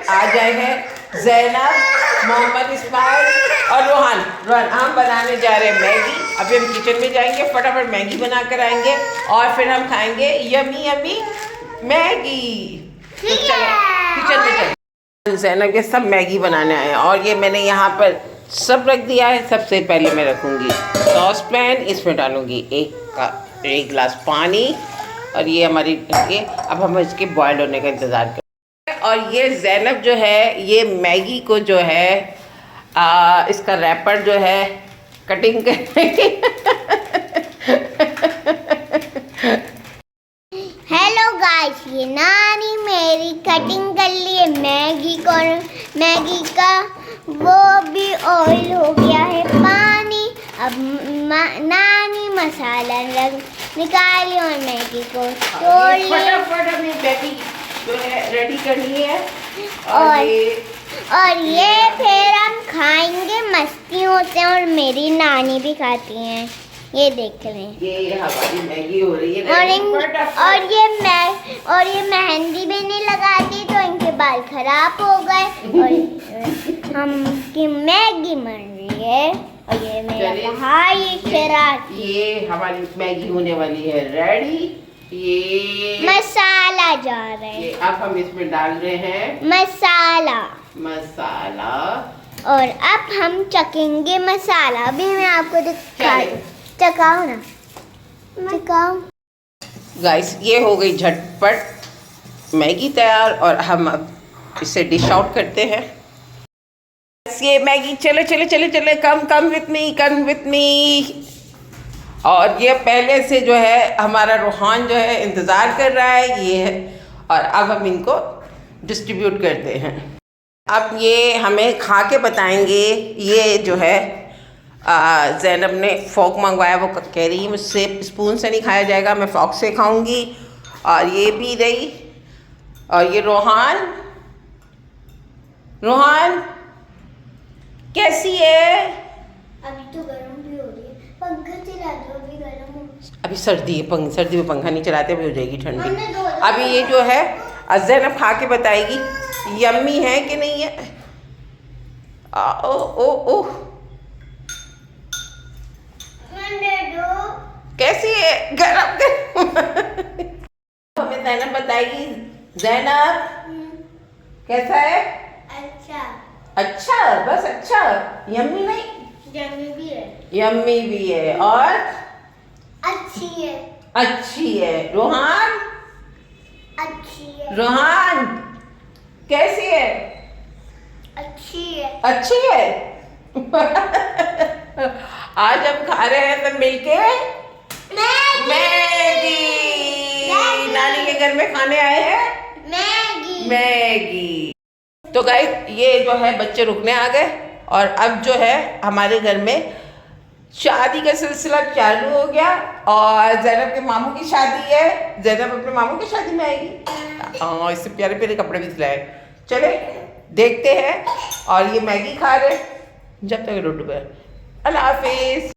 आज आए हैं ज़ैनब, मोहम्मद इस्माइल और रोहान। हम बनाने जा रहे हैं मैगी। अभी हम किचन में जाएंगे, फटाफट मैगी बना कर आएंगे और फिर हम खाएंगे यमी यमी मैगी। तो चलो किचन में चलो। ज़ैनब के सब मैगी बनाने आए हैं और ये मैंने यहाँ पर सब रख दिया है। सबसे पहले मैं रखूँगी सॉस पैन, इसमें डालूँगी एक गिलास पानी और ये हमारी ये अब हम इसके बॉयल होने का इंतज़ार करें। और ये ज़ैनब जो है ये मैगी को जो है इसका रैपर जो है कटिंग करेंगे। हेलो गाइस, ये नानी मेरी कटिंग कर ली है मैगी को। मैगी का वो भी ऑयल हो गया है पानी। अब नानी मसाला निकाली और मैगी को तोड़ ली। फटाफट अपनी मैगी जो है रेडी करनी है और ये फिर हम खाएंगे। मस्ती होते हैं और मेरी नानी भी खाती हैं। ये देख लें, ये हमारी मैगी हो रही है। और ये मेहंदी भी नहीं लगाती तो इनके बाल खराब हो गए। और हम की मैगी बन रही है और ये मेरा भाई शरारती। ये हमारी मैगी होने वाली है रेडी। ये मसाला जा रहा है। ये अब हम इसमें डाल रहे हैं मसाला। और अब हम चखेंगे मसाला। अभी मैं आपको चखाओ ना, चखाओ। गाइस ये हो गई झटपट मैगी तैयार और हम अब इसे डिश आउट करते हैं। ये मैगी चले कम विथ मी। और ये पहले से जो है हमारा रोहान जो है इंतज़ार कर रहा है ये है। और अब हम इनको डिस्ट्रीब्यूट करते हैं। अब ये हमें खा के बताएंगे। ये जो है ज़ैनब ने फ़ोक मंगवाया, वो कह रही है मुझसे स्पून से नहीं खाया जाएगा, मैं फ़ोक से खाऊंगी। और ये भी रही। और ये रोहान कैसी है? अभी तो गर्म भी हो रही है, पंखा चला दो, अभी गर्म हो। अभी सर्दी है, सर्दी में पंखा नहीं चलाते, अभी हो जाएगी ठंडी। अभी ये जो है ज़ैनब खा के बताएगी यम्मी है कि नहीं है। ओ कैसी है? गरम हमें ज़ैनब बताएगी। ज़ैनब कैसा है? अच्छा बस अच्छा, यम्मी नहीं? यम्मी भी है और अच्छी है। रोहान कैसी है? अच्छी है। आज हम खा रहे हैं सब मिलके मैगी। नानी के घर में खाने आए हैं मैगी। तो गाइस ये जो है बच्चे रुकने आ गए और अब जो है हमारे घर में शादी का सिलसिला चालू हो गया। और ज़ैनब के मामू की शादी है। ज़ैनब अपने मामू की शादी में आएगी। इससे प्यारे प्यारे कपड़े भी सिलाए। चले देखते हैं। और ये मैगी खा रहे जब तक रोटी पे। अल्लाह हाफिज़।